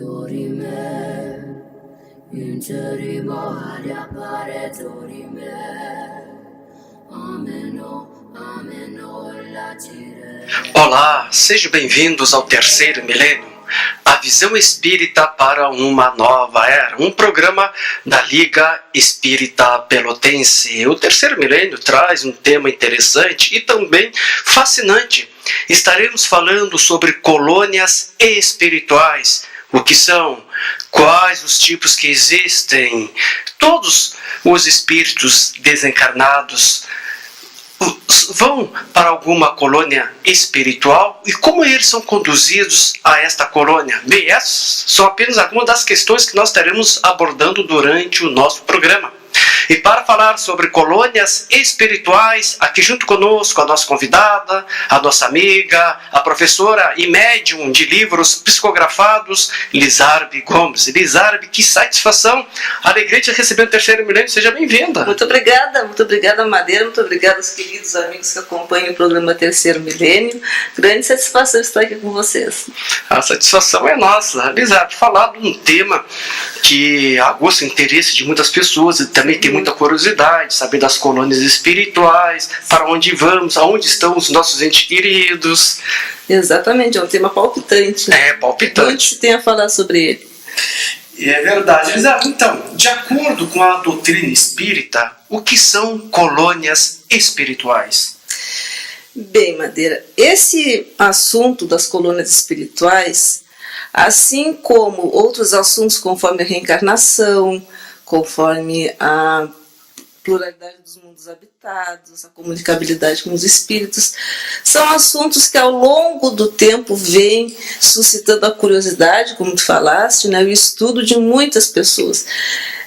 Dorime, interimo ad appare dorime, ameno, ameno latire. Olá, sejam bem-vindos ao Terceiro Milênio, a visão espírita para uma nova era, um programa da Liga Espírita Pelotense. O Terceiro Milênio traz um tema interessante e também fascinante. Estaremos falando sobre colônias espirituais. O que são? Quais os tipos que existem? Todos os espíritos desencarnados vão para alguma colônia espiritual e como eles são conduzidos a esta colônia? Bem, essas são apenas algumas das questões que nós estaremos abordando durante o nosso programa. E para falar sobre colônias espirituais, aqui junto conosco a nossa convidada, a nossa amiga, a professora e médium de livros psicografados, Lizarbe Gomes. Lizarbe, que satisfação, alegria de receber o Terceiro Milênio, seja bem-vinda. Muito obrigada Madeira, muito obrigada aos queridos amigos que acompanham o programa Terceiro Milênio. Grande satisfação estar aqui com vocês. A satisfação é nossa. Lizarbe, falar de um tema que aguça o interesse de muitas pessoas e também tem muita curiosidade, saber das colônias espirituais, para onde vamos, aonde estão os nossos entes queridos. Exatamente, é um tema palpitante. É, palpitante. Muito se tem a falar sobre ele. É verdade. Então, de acordo com a doutrina espírita, o que são colônias espirituais? Bem, Madeira, esse assunto das colônias espirituais, assim como outros assuntos conforme a reencarnação, conforme a pluralidade dos mundos habitados, a comunicabilidade com os espíritos, são assuntos que ao longo do tempo vêm suscitando a curiosidade, como tu falaste, né, o estudo de muitas pessoas.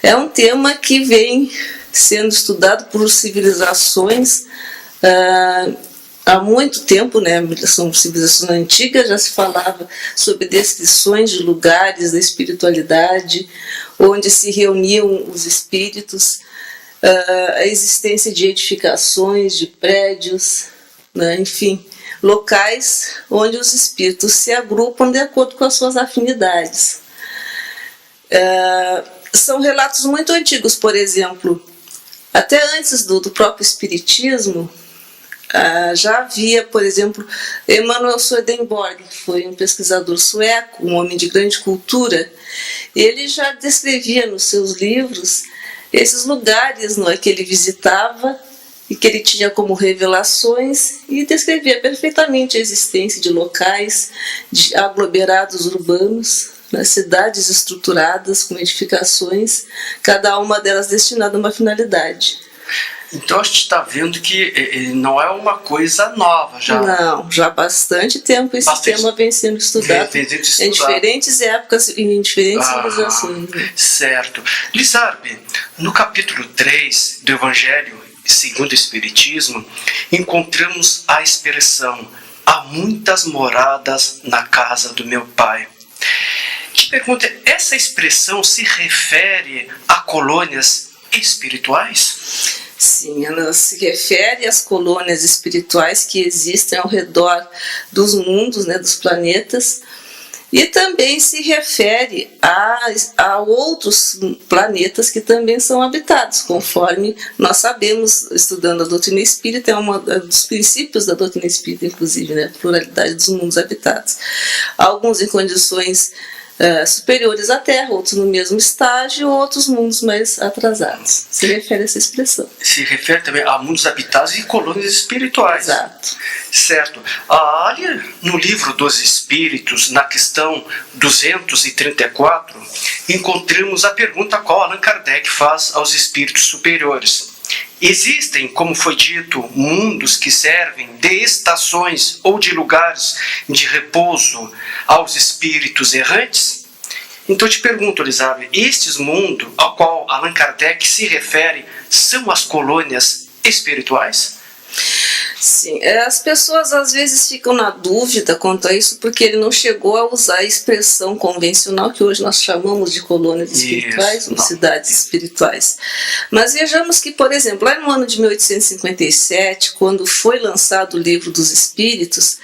É um tema que vem sendo estudado por civilizações há muito tempo, né? São civilizações antigas, já se falava sobre descrições de lugares da espiritualidade, onde se reuniam os espíritos, a existência de edificações, de prédios, né? Enfim, locais onde os espíritos se agrupam de acordo com as suas afinidades. São relatos muito antigos, por exemplo, até antes do próprio espiritismo, já havia, por exemplo, Emanuel Swedenborg, que foi um pesquisador sueco, um homem de grande cultura. Ele já descrevia nos seus livros esses lugares que ele visitava e que ele tinha como revelações, e descrevia perfeitamente a existência de locais, de aglomerados urbanos, cidades estruturadas com edificações, cada uma delas destinada a uma finalidade. Então a gente está vendo que não é uma coisa nova já. Não, já há bastante tempo esse tema vem sendo estudado em diferentes épocas e em diferentes civilizações. Certo. Lizarbe, no capítulo 3 do Evangelho segundo o Espiritismo, encontramos a expressão: há muitas moradas na casa do meu Pai. Que pergunta, essa expressão se refere a colônias espirituais? Sim, ela se refere às colônias espirituais que existem ao redor dos mundos, né, dos planetas, e também se refere a outros planetas que também são habitados, conforme nós sabemos, estudando a doutrina espírita, é um dos princípios da doutrina espírita, inclusive, né, a pluralidade dos mundos habitados. Alguns em condições superiores à Terra, outros no mesmo estágio, outros mundos mais atrasados. Se refere a essa expressão. Se refere também a mundos habitados e colônias espirituais. Exato. Certo. Ali no livro dos Espíritos, na questão 234, encontramos a pergunta qual Allan Kardec faz aos espíritos superiores. Existem, como foi dito, mundos que servem de estações ou de lugares de repouso aos espíritos errantes? Então eu te pergunto, Lizarbe, estes mundos ao qual Allan Kardec se refere são as colônias espirituais? Sim, as pessoas às vezes ficam na dúvida quanto a isso, porque ele não chegou a usar a expressão convencional que hoje nós chamamos de colônias espirituais, ou cidades espirituais. Mas vejamos que, por exemplo, lá no ano de 1857, quando foi lançado o Livro dos Espíritos,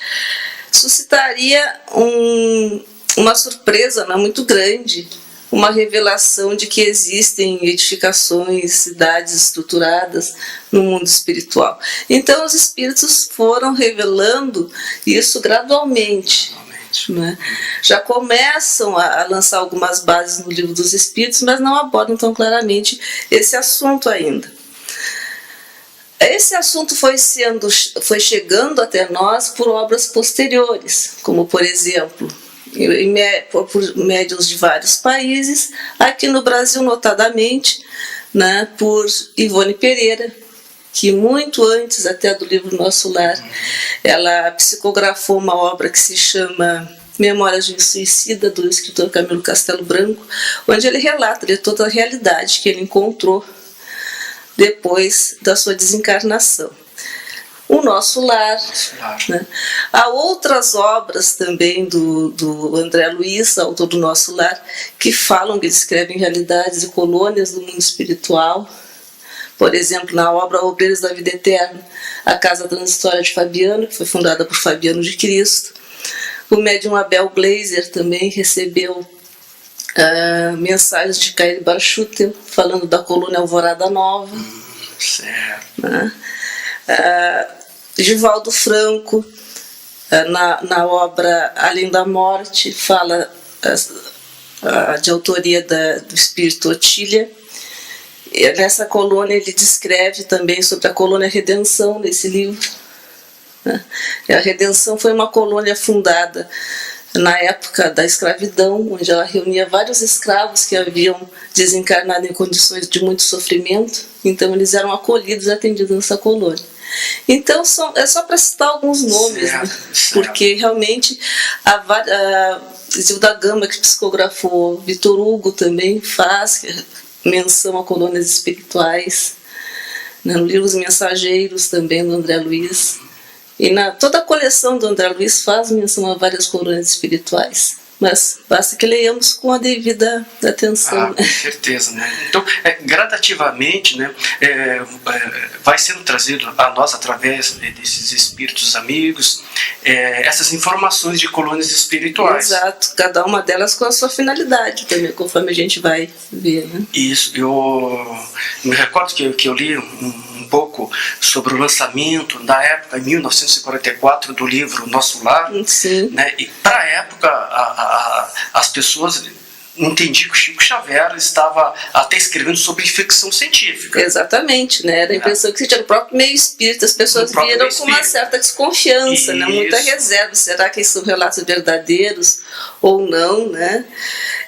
suscitaria um uma surpresa, né, muito grande, uma revelação de que existem edificações, cidades estruturadas no mundo espiritual. Então os espíritos foram revelando isso gradualmente. Né? Já começam a lançar algumas bases no Livro dos Espíritos, mas não abordam tão claramente esse assunto ainda. Esse assunto foi chegando até nós por obras posteriores, como por exemplo, por médiuns de vários países, aqui no Brasil notadamente, né, por Ivone Pereira, que muito antes até do livro Nosso Lar, ela psicografou uma obra que se chama Memórias de um Suicida, do escritor Camilo Castelo Branco, onde ele relata toda a realidade que ele encontrou depois da sua desencarnação. O Nosso Lar. Né? Há outras obras também do André Luiz, autor do Nosso Lar, que descrevem realidades e colônias do mundo espiritual. Por exemplo, na obra Obreiros da Vida Eterna, a Casa Transitória de Fabiano, que foi fundada por Fabiano de Cristo. O médium Abel Gleiser também recebeu mensagens de Caio Barchutel, falando da colônia Alvorada Nova. Certo. Né? Givaldo Franco, na obra Além da Morte, fala de autoria do espírito Otília. Nessa colônia ele descreve também sobre a colônia Redenção, nesse livro. A Redenção foi uma colônia fundada na época da escravidão, onde ela reunia vários escravos que haviam desencarnado em condições de muito sofrimento, então eles eram acolhidos e atendidos nessa colônia. Então é só para citar alguns nomes, certo, né? certo. Porque realmente Zilda Gama, que psicografou, Vitor Hugo também faz menção a colônias espirituais, né? No livro Os Mensageiros também, do André Luiz. E toda a coleção do André Luiz faz menção a várias colônias espirituais. Mas basta que leiamos com a devida atenção. Com certeza, né? Então, gradativamente, né, vai sendo trazido a nós, através desses espíritos amigos, essas informações de colônias espirituais. Exato, cada uma delas com a sua finalidade também, conforme a gente vai ver. Né? Isso, eu me recordo que eu li um pouco sobre o lançamento, da época, em 1944, do livro Nosso Lar. Sim. Né? E para a época, as pessoas entendiam que o Chico Xavier estava até escrevendo sobre ficção científica. Exatamente, né? Era a impressão que se tinha no próprio meio espírita, as pessoas viram com uma certa desconfiança, né? Muita reserva. Será que são relatos verdadeiros ou não, né?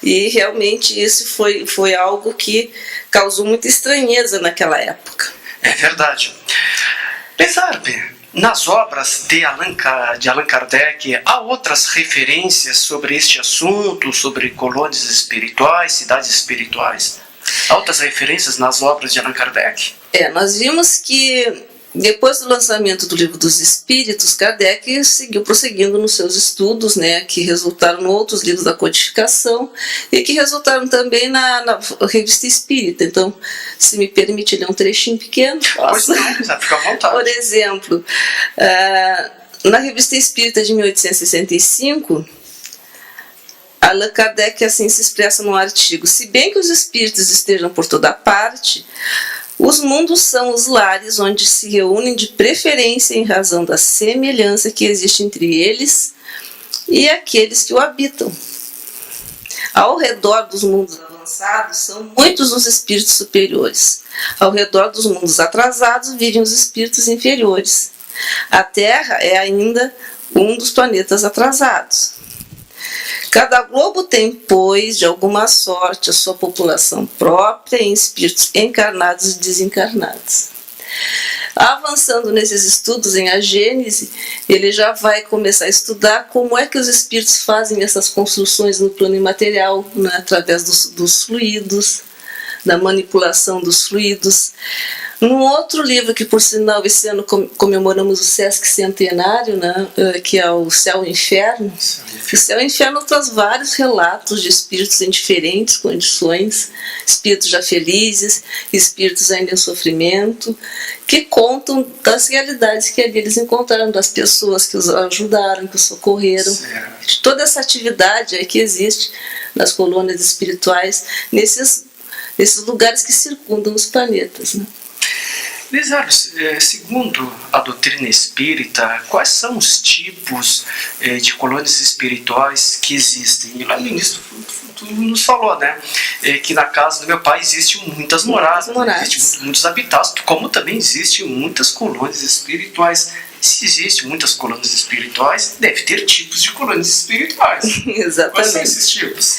E realmente isso foi algo que causou muita estranheza naquela época. É verdade. Pesarpe, nas obras de Allan Kardec, há outras referências sobre este assunto, sobre colônias espirituais, cidades espirituais? Há outras referências nas obras de Allan Kardec? Nós vimos que depois do lançamento do Livro dos Espíritos, Kardec seguiu prosseguindo nos seus estudos, né, que resultaram em outros livros da codificação e que resultaram também na Revista Espírita. Então, se me permite ler um trechinho pequeno, posso? Pois não, fica à vontade. Por exemplo, na Revista Espírita de 1865, Allan Kardec assim se expressa num artigo: se bem que os espíritos estejam por toda parte, os mundos são os lares onde se reúnem de preferência em razão da semelhança que existe entre eles e aqueles que o habitam. Ao redor dos mundos avançados são muitos os espíritos superiores. Ao redor dos mundos atrasados vivem os espíritos inferiores. A Terra é ainda um dos planetas atrasados. Cada globo tem, pois, de alguma sorte, a sua população própria em espíritos encarnados e desencarnados. Avançando nesses estudos em A Gênese, ele já vai começar a estudar como é que os espíritos fazem essas construções no plano imaterial, né, através dos fluidos, da manipulação dos fluidos. Num outro livro que, por sinal, esse ano comemoramos o Sesc Centenário, né, que é o Céu e o Inferno. O Céu e o Inferno traz vários relatos de espíritos em diferentes condições, espíritos já felizes, espíritos ainda em sofrimento, que contam das realidades que ali eles encontraram, das pessoas que os ajudaram, que os socorreram, de toda essa atividade aí que existe nas colônias espirituais, nesses lugares que circundam os planetas, né? Lizardo, segundo a doutrina espírita, quais são os tipos de colônias espirituais que existem? E lá no início tu nos falou, né, que na casa do meu pai existem muitas moradas, existem muitos habitados, como também existem muitas colônias espirituais. Se existem muitas colônias espirituais, deve ter tipos de colônias espirituais. Exatamente. Quais são esses tipos?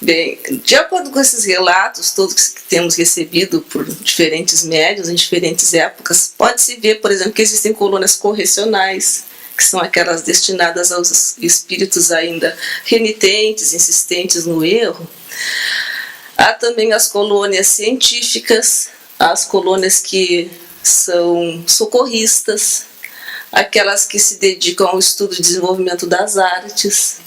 Bem, de acordo com esses relatos todos que temos recebido por diferentes médiuns em diferentes épocas, pode-se ver, por exemplo, que existem colônias correcionais, que são aquelas destinadas aos espíritos ainda renitentes, insistentes no erro. Há também as colônias científicas, as colônias que são socorristas, aquelas que se dedicam ao estudo e desenvolvimento das artes.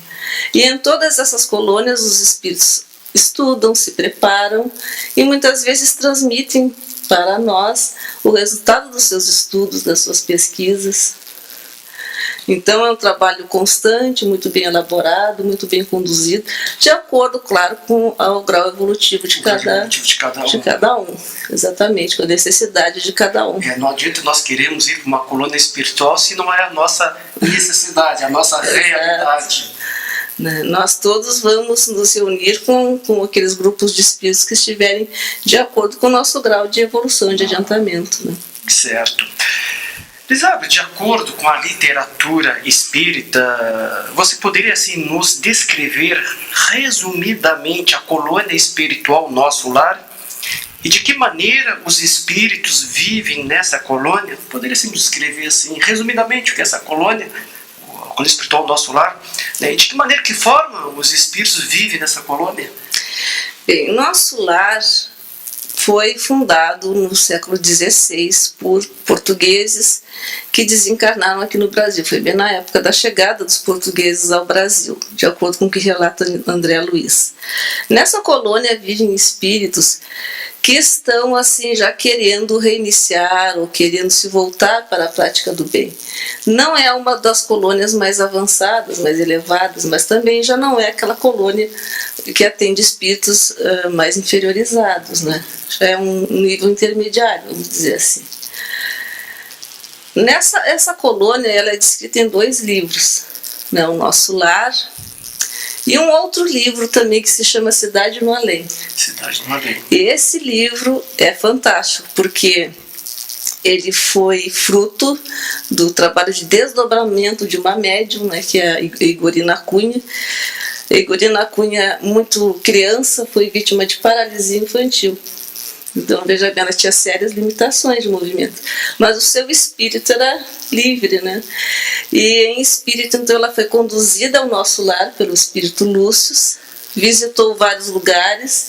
E em todas essas colônias os espíritos estudam, se preparam e muitas vezes transmitem para nós o resultado dos seus estudos, das suas pesquisas. Então é um trabalho constante, muito bem elaborado, muito bem conduzido, de acordo, claro, com o grau evolutivo de cada um. Exatamente, com a necessidade de cada um. Não adianta nós queremos ir para uma colônia espiritual se não é a nossa necessidade, a nossa realidade. Nós todos vamos nos reunir com aqueles grupos de espíritos que estiverem de acordo com o nosso grau de evolução, de adiantamento. Né? Certo. Lizardo, de acordo com a literatura espírita, você poderia assim nos descrever resumidamente a colônia espiritual Nosso Lar? E de que maneira os espíritos vivem nessa colônia? Poderia assim descrever assim resumidamente o que é essa colônia espiritual Nosso Lar, né? E de que maneira, que forma os espíritos vivem nessa colônia? Bem, Nosso Lar foi fundado no século XVI por portugueses que desencarnaram aqui no Brasil. Foi bem na época da chegada dos portugueses ao Brasil, de acordo com o que relata André Luiz. Nessa colônia vivem espíritos que estão assim já querendo reiniciar ou querendo se voltar para a prática do bem. Não é uma das colônias mais avançadas, mais elevadas, mas também já não é aquela colônia que atende espíritos mais inferiorizados, né? Já é um nível intermediário, vamos dizer assim. Essa colônia ela é descrita em 2 livros, né? O Nosso Lar e um outro livro também que se chama Cidade no Além. Cidade no Além. E esse livro é fantástico porque ele foi fruto do trabalho de desdobramento de uma médium, né, que é a Igorina Cunha. A Igorina Cunha, muito criança, foi vítima de paralisia infantil. Então, veja bem, ela tinha sérias limitações de movimento. Mas o seu espírito era livre, né? E em espírito, então, ela foi conduzida ao Nosso Lar pelo espírito Lúcio, visitou vários lugares.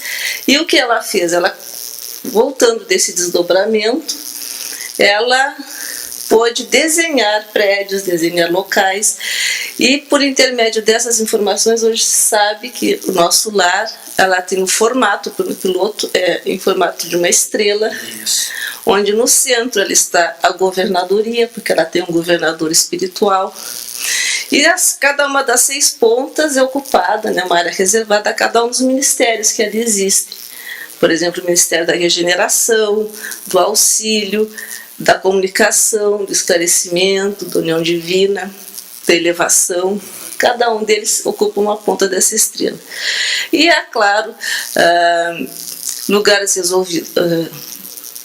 E o que ela fez? Ela, voltando desse desdobramento, ela pôde desenhar prédios, desenhar locais. E por intermédio dessas informações, hoje se sabe que o Nosso Lar, ela tem um formato, pelo piloto, em formato de uma estrela. Isso. Onde no centro ela está a governadoria, porque ela tem um governador espiritual. E cada uma das 6 pontas é ocupada, né, uma área reservada a cada um dos ministérios que ali existem. Por exemplo, o Ministério da Regeneração, do Auxílio, da Comunicação, do Esclarecimento, da União Divina, da Elevação. Cada um deles ocupa uma ponta dessa estrela. E é claro, lugares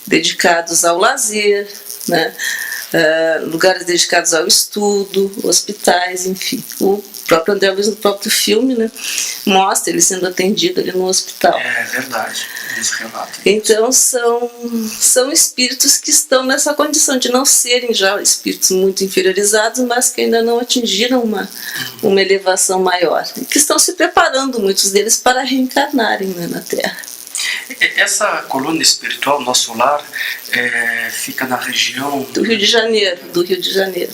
dedicados ao lazer, né? Lugares dedicados ao estudo, hospitais, enfim. O próprio André Luiz, no próprio filme, né, mostra ele sendo atendido ali no hospital. É verdade, esse relato. Então são espíritos que estão nessa condição de não serem já espíritos muito inferiorizados, mas que ainda não atingiram uma elevação maior. E que estão se preparando, muitos deles, para reencarnarem, né, na Terra. Essa colônia espiritual, nosso lar, fica na região do Rio de Janeiro.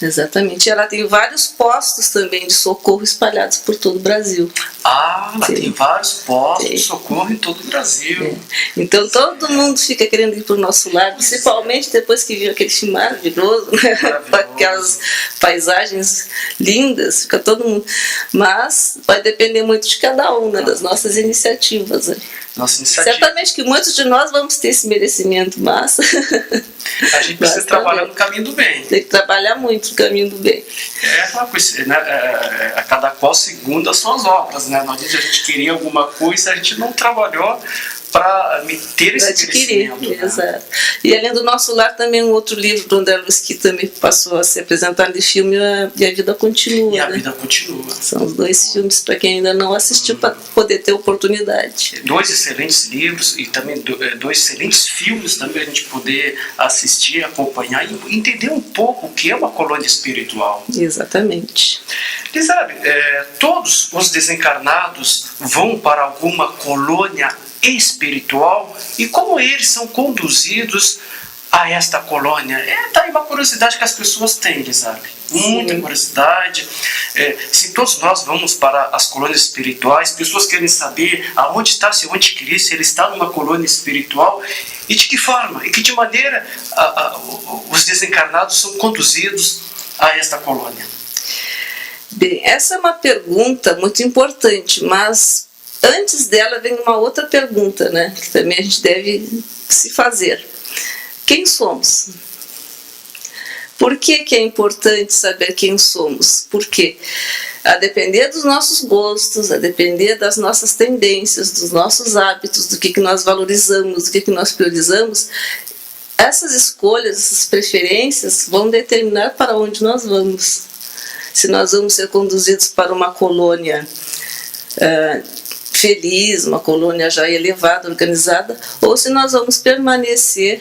Exatamente. Ela tem vários postos também de socorro espalhados por todo o Brasil. Ela tem vários postos de socorro em todo o Brasil. Então todo mundo fica querendo ir para o nosso lar, principalmente depois que viu aquele filme maravilhoso, né? Com aquelas paisagens lindas, fica todo mundo. Mas vai depender muito de cada um, né? Das nossas iniciativas. Né? Certamente que muitos de nós vamos ter esse merecimento, mas a gente precisa trabalhar no caminho do bem. Tem que trabalhar muito no caminho do bem. É aquela coisa, né? A cada qual segundo as suas obras, né? Não adianta a gente querer alguma coisa, a gente não trabalhou para ter esse merecimento. Né? Exato. E além do nosso lar, também um outro livro do André Luiz que também passou a ser apresentado de filme, E a Vida Continua. E a Vida Continua. São os 2 filmes para quem ainda não assistiu, para poder ter oportunidade. 2 excelentes livros e também 2 excelentes filmes também a gente poder assistir, acompanhar e entender um pouco o que é uma colônia espiritual. Exatamente. E sabe, todos os desencarnados vão para alguma colônia espiritual e como eles são conduzidos a esta colônia. Tá aí uma curiosidade que as pessoas têm, sabe? Muita curiosidade. Se todos nós vamos para as colônias espirituais, pessoas querem saber aonde está seu anticristo, se ele está numa colônia espiritual e de que forma, e que de maneira os desencarnados são conduzidos a esta colônia. Bem, essa é uma pergunta muito importante, mas antes dela vem uma outra pergunta, né, que também a gente deve se fazer. Quem somos? Por que é importante saber quem somos? Porque, a depender dos nossos gostos, a depender das nossas tendências, dos nossos hábitos, do que nós valorizamos, do que nós priorizamos, essas escolhas, essas preferências vão determinar para onde nós vamos. Se nós vamos ser conduzidos para uma colônia feliz, uma colônia já elevada, organizada, ou se nós vamos permanecer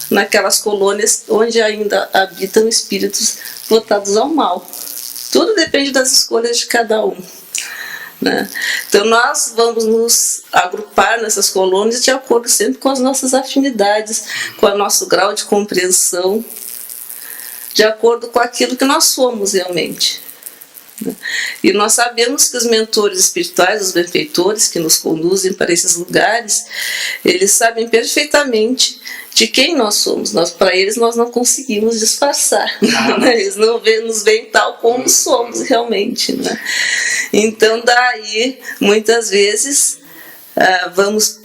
naquelas colônias onde ainda habitam espíritos votados ao mal. Tudo depende das escolhas de cada um. Né? Então nós vamos nos agrupar nessas colônias de acordo sempre com as nossas afinidades, com o nosso grau de compreensão, de acordo com aquilo que nós somos realmente. E nós sabemos que os mentores espirituais, os benfeitores que nos conduzem para esses lugares, eles sabem perfeitamente de quem nós somos. Para eles nós não conseguimos disfarçar. Eles não nos veem tal como somos realmente. Né? Então daí, muitas vezes, vamos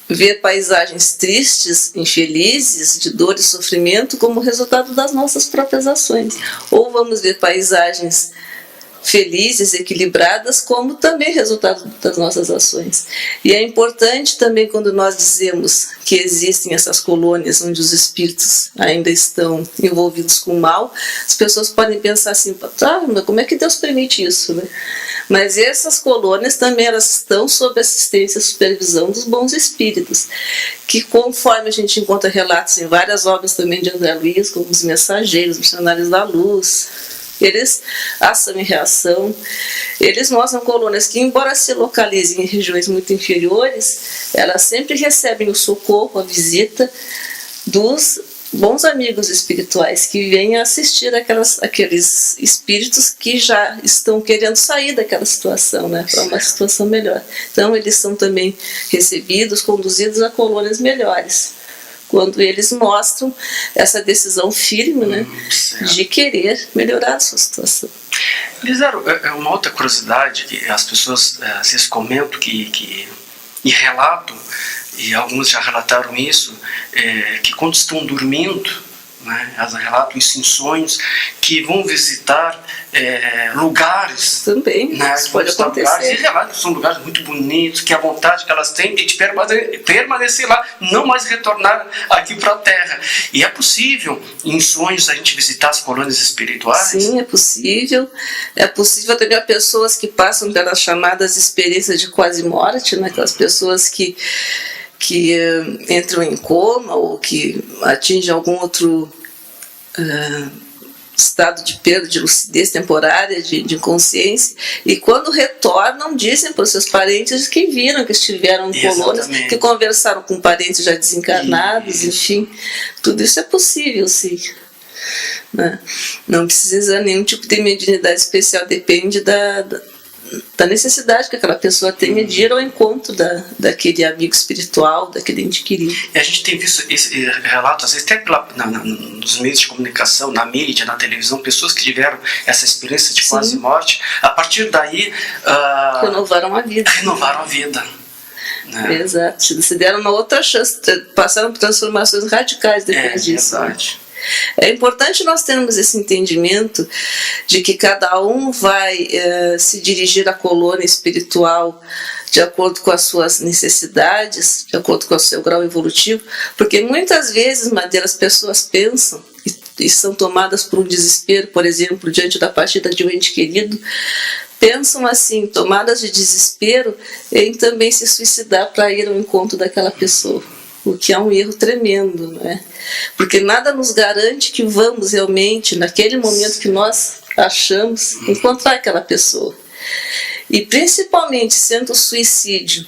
ver paisagens tristes, infelizes, de dor e sofrimento como resultado das nossas próprias ações. Ou vamos ver paisagens felizes, equilibradas, como também resultado das nossas ações. E é importante também quando nós dizemos que existem essas colônias onde os espíritos ainda estão envolvidos com o mal, as pessoas podem pensar assim, mas como é que Deus permite isso? Né? Mas essas colônias também elas estão sob assistência e supervisão dos bons espíritos, que conforme a gente encontra relatos em várias obras também de André Luiz, como os Mensageiros, Missionários da Luz, eles, ação e reação, eles mostram colônias que, embora se localizem em regiões muito inferiores, elas sempre recebem o socorro, a visita dos bons amigos espirituais que vêm assistir aqueles espíritos que já estão querendo sair daquela situação, né, para uma situação melhor. Então eles são também recebidos, conduzidos a colônias melhores, quando eles mostram essa decisão firme, né, de querer melhorar a sua situação. Lizaro, é uma outra curiosidade que as pessoas às vezes comentam e relatam, e alguns já relataram isso, que quando estão dormindo, né, elas relatam isso em sonhos, que vão visitar lugares. Também, né, isso pode acontecer. Lugares, e relatam que são lugares muito bonitos, que a vontade que elas têm de permanecer lá, não mais retornar aqui para a Terra. E é possível, em sonhos, a gente visitar as colônias espirituais? Sim, é possível. É possível também a pessoas que passam pelas chamadas experiências de quase-morte, né, aquelas pessoas que entram em coma ou que atingem algum outro estado de perda de lucidez temporária, de consciência, e quando retornam, dizem para os seus parentes que viram, que estiveram em colônias, que conversaram com parentes já desencarnados, enfim, tudo isso é possível, sim. Né? Não precisa nenhum tipo de mediunidade especial, depende da necessidade que aquela pessoa tenha de ir ao encontro daquele amigo espiritual, daquele ente querido. E a gente tem visto esse relato, às vezes até nos meios de comunicação, na mídia, na televisão, pessoas que tiveram essa experiência de quase morte, a partir daí... renovaram a vida. Renovaram a vida. Né? Exato. Se deram uma outra chance, passaram por transformações radicais depois disso. Verdade. É importante nós termos esse entendimento de que cada um vai se dirigir à colônia espiritual de acordo com as suas necessidades, de acordo com o seu grau evolutivo, porque muitas vezes, Madeira, as pessoas pensam e são tomadas por um desespero, por exemplo, diante da partida de um ente querido, pensam assim, tomadas de desespero, em também se suicidar para ir ao encontro daquela pessoa. O que é um erro tremendo, né? Porque nada nos garante que vamos realmente, naquele momento que nós achamos, encontrar aquela pessoa. E principalmente sendo o suicídio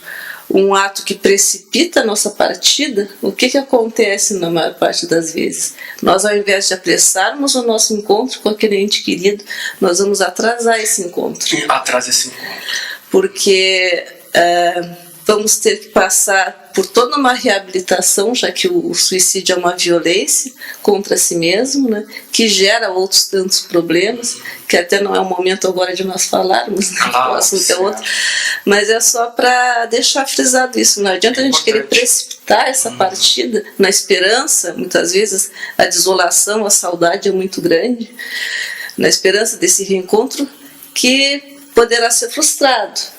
um ato que precipita a nossa partida, o que acontece na maior parte das vezes? Nós, ao invés de apressarmos o nosso encontro com aquele ente querido, nós vamos atrasar esse encontro. Atrasa esse encontro. Porque... vamos ter que passar por toda uma reabilitação, já que o suicídio é uma violência contra si mesmo, né, que gera outros tantos problemas, que até não é o momento agora de nós falarmos, né, o assunto é outro, mas é só para deixar frisado isso. Não adianta a gente querer precipitar essa partida na esperança, muitas vezes a desolação, a saudade é muito grande, na esperança desse reencontro que poderá ser frustrado.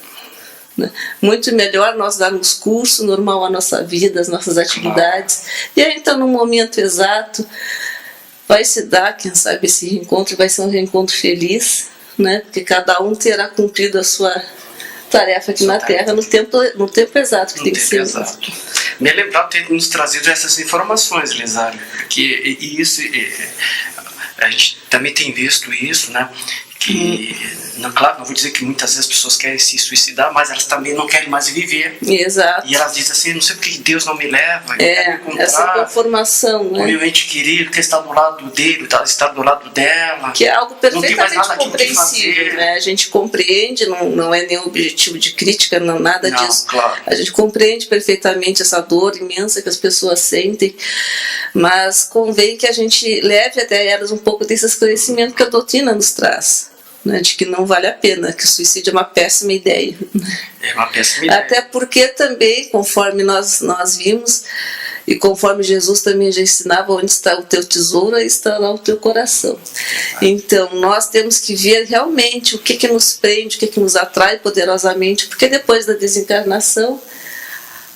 Muito melhor nós darmos curso normal à nossa vida, às nossas atividades, e aí então no momento exato vai se dar, quem sabe esse reencontro vai ser um reencontro feliz, né? Porque cada um terá cumprido a sua tarefa aqui na Terra no tempo exato que tem que ser. Exato. Me lembrar de ter nos trazido essas informações, Lisário, porque isso a gente também tem visto isso, né? Que, claro, não vou dizer que muitas vezes as pessoas querem se suicidar, mas elas também não querem mais viver. Exato. E elas dizem assim, não sei porque Deus não me leva, essa conformação, né? O meu ente querido que está do lado dele, está do lado dela. Que é algo perfeitamente compreensível, né? A gente compreende, não é nenhum objetivo de crítica, não, nada disso. Claro. A gente compreende perfeitamente essa dor imensa que as pessoas sentem, mas convém que a gente leve até elas um pouco desse esclarecimento que a doutrina nos traz. Né, de que não vale a pena, que o suicídio é uma péssima ideia. É uma péssima ideia. Até porque também, conforme nós vimos, e conforme Jesus também já ensinava, onde está o teu tesouro, aí está lá o teu coração. Então, nós temos que ver realmente o que nos prende, o que nos atrai poderosamente, porque depois da desencarnação,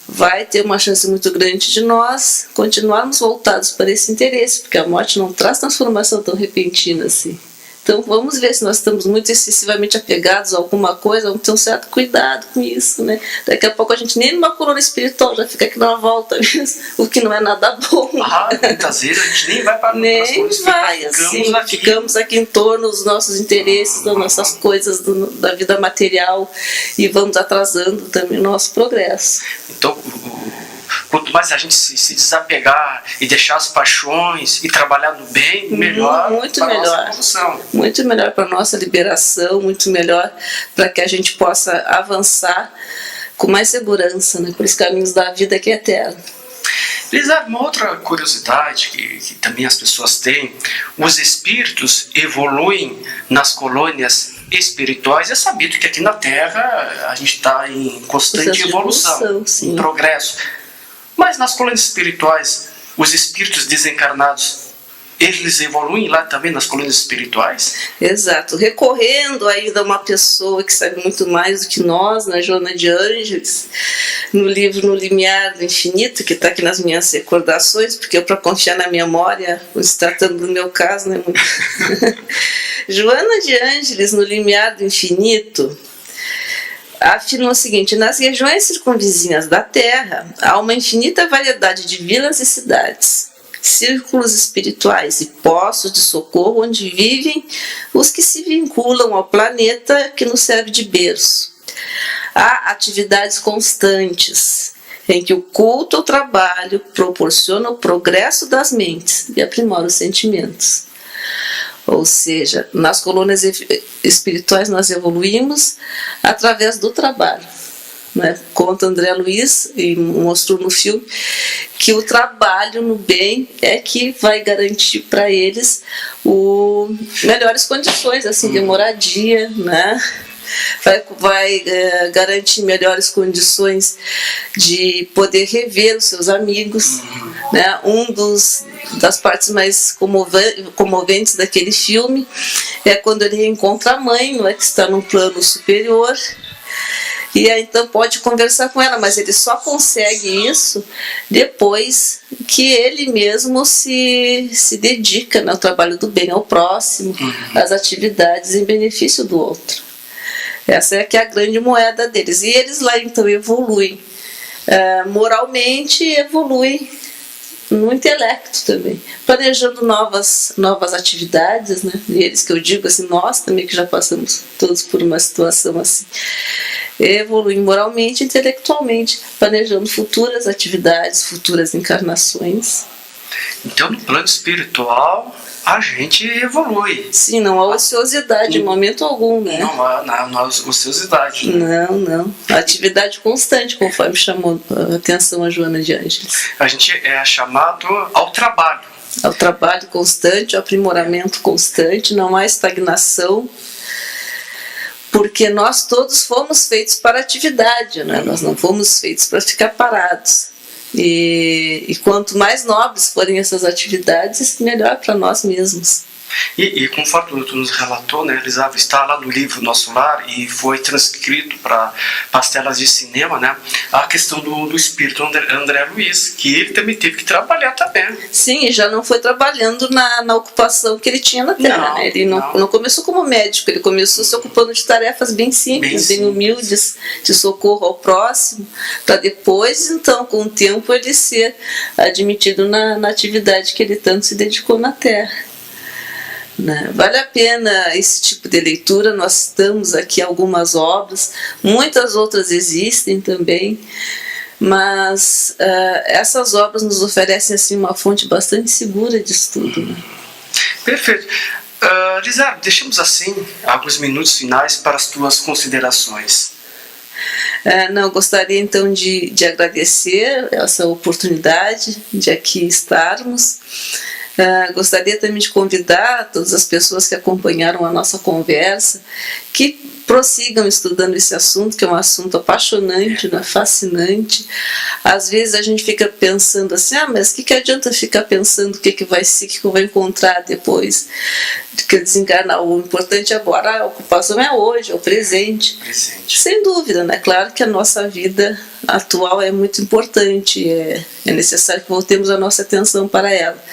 vai ter uma chance muito grande de nós continuarmos voltados para esse interesse, porque a morte não traz transformação tão repentina assim. Então vamos ver se nós estamos muito excessivamente apegados a alguma coisa, vamos ter um certo cuidado com isso, né? Daqui a pouco a gente nem numa colônia espiritual já fica aqui na volta mesmo, o que não é nada bom. Muitas vezes a gente nem vai para nem vai, assim, ficamos aqui em torno dos nossos interesses, das nossas coisas, da vida material e vamos atrasando também o nosso progresso. Então, quanto mais a gente se desapegar e deixar as paixões e trabalhar no bem, melhor para a nossa evolução. Muito melhor para a nossa liberação, muito melhor para que a gente possa avançar com mais segurança, né, pelos caminhos da vida que é eterna. Lisa, uma outra curiosidade que também as pessoas têm, os espíritos evoluem nas colônias espirituais. É sabido que aqui na Terra a gente está em constante evolução, em progresso. Mas nas colônias espirituais, os espíritos desencarnados, eles evoluem lá também nas colônias espirituais? Exato, recorrendo ainda a uma pessoa que sabe muito mais do que nós, na Joana de Ângeles, no livro No Limiar do Infinito, que está aqui nas minhas recordações, porque para confiar na memória, se tratando do meu caso, não é muito. Joana de Ângeles, No Limiar do Infinito, afirma o seguinte: nas regiões circunvizinhas da Terra há uma infinita variedade de vilas e cidades, círculos espirituais e postos de socorro onde vivem os que se vinculam ao planeta que nos serve de berço. Há atividades constantes em que o culto ao trabalho proporciona o progresso das mentes e aprimora os sentimentos. Ou seja, nas colônias espirituais nós evoluímos através do trabalho. Né? Conta André Luiz, e mostrou no filme, que o trabalho no bem é que vai garantir para eles melhores condições assim, de moradia, né? vai garantir melhores condições de poder rever os seus amigos. Né? Das partes mais comoventes daquele filme é quando ele encontra a mãe, não é, que está num plano superior, e aí, então pode conversar com ela, mas ele só consegue isso depois que ele mesmo se dedica, né, ao trabalho do bem ao próximo, às atividades em benefício do outro. Essa é que é a grande moeda deles. E eles lá então evoluem moralmente, evoluem no intelecto também, planejando novas atividades, né? E eles, que eu digo assim, nós também que já passamos todos por uma situação assim, evoluem moralmente e intelectualmente, planejando futuras atividades, futuras encarnações. Então, no plano espiritual, a gente evolui. Sim, não há ociosidade em momento algum, né? Não há ociosidade. Né? Não. Atividade constante, conforme chamou a atenção a Joana de Ângeles. A gente é chamado ao trabalho. Ao trabalho constante, ao aprimoramento constante, não há estagnação, porque nós todos fomos feitos para atividade, né? Nós não fomos feitos para ficar parados. E quanto mais nobres forem essas atividades, melhor para nós mesmos. E conforme tu nos relatou, né, Elisava, está lá no livro Nosso Lar e foi transcrito para as telas de cinema, né, a questão do espírito André Luiz, que ele também teve que trabalhar também. Sim, e já não foi trabalhando na ocupação que ele tinha na Terra. Né? Ele não começou como médico, ele começou se ocupando de tarefas bem simples, bem humildes, de socorro ao próximo, para depois, então, com o tempo, ele ser admitido na atividade que ele tanto se dedicou na Terra. Vale a pena esse tipo de leitura. Nós citamos aqui algumas obras, muitas outras existem também, mas essas obras nos oferecem assim, uma fonte bastante segura de estudo. Né? Perfeito. Lizardo, deixamos assim alguns minutos finais para as tuas considerações. Gostaria então de agradecer essa oportunidade de aqui estarmos. Gostaria também de convidar todas as pessoas que acompanharam a nossa conversa que prossigam estudando esse assunto, que é um assunto apaixonante, né, fascinante. Às vezes a gente fica pensando assim, mas o que adianta ficar pensando o que vai ser, o que eu vou encontrar depois que eu desencarnar? O importante agora, a ocupação é hoje, é o presente. Sem dúvida, né? Claro que a nossa vida atual é muito importante, é necessário que voltemos a nossa atenção para ela.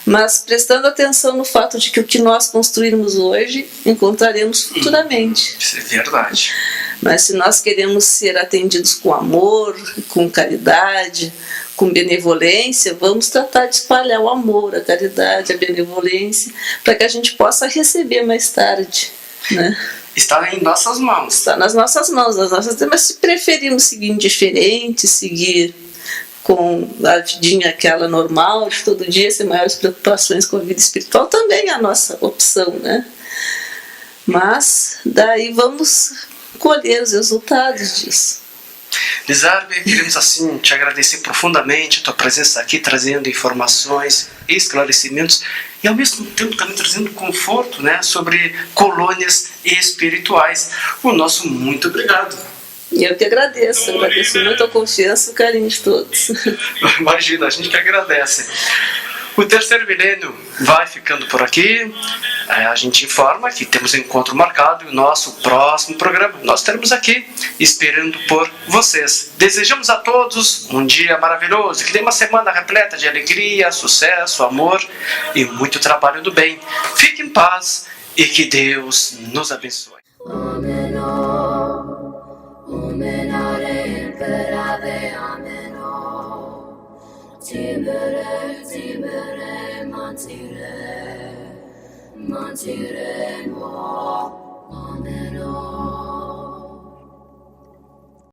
Mas prestando atenção no fato de que o que nós construirmos hoje, encontraremos futuramente. Isso é verdade. Mas se nós queremos ser atendidos com amor, com caridade, com benevolência, vamos tratar de espalhar o amor, a caridade, a benevolência, para que a gente possa receber mais tarde. Né? Está em nossas mãos. Está nas nossas mãos, mas se preferimos seguir indiferente, seguir com a vidinha aquela normal, de todo dia, sem maiores preocupações com a vida espiritual, também é a nossa opção, né? Mas daí vamos colher os resultados disso. Lizardo, queremos assim te agradecer profundamente a tua presença aqui, trazendo informações, esclarecimentos e ao mesmo tempo também trazendo conforto, né, sobre colônias espirituais. O nosso muito obrigado. Eu que agradeço muito a confiança e o carinho de todos. Imagina, a gente que agradece. O terceiro milênio vai ficando por aqui. A gente informa que temos um encontro marcado e o nosso próximo programa nós teremos aqui esperando por vocês. Desejamos a todos um dia maravilhoso, que tenha uma semana repleta de alegria, sucesso, amor e muito trabalho do bem. Fique em paz e que Deus nos abençoe. Tibere, tibere, mantire, mantire mo, ameno.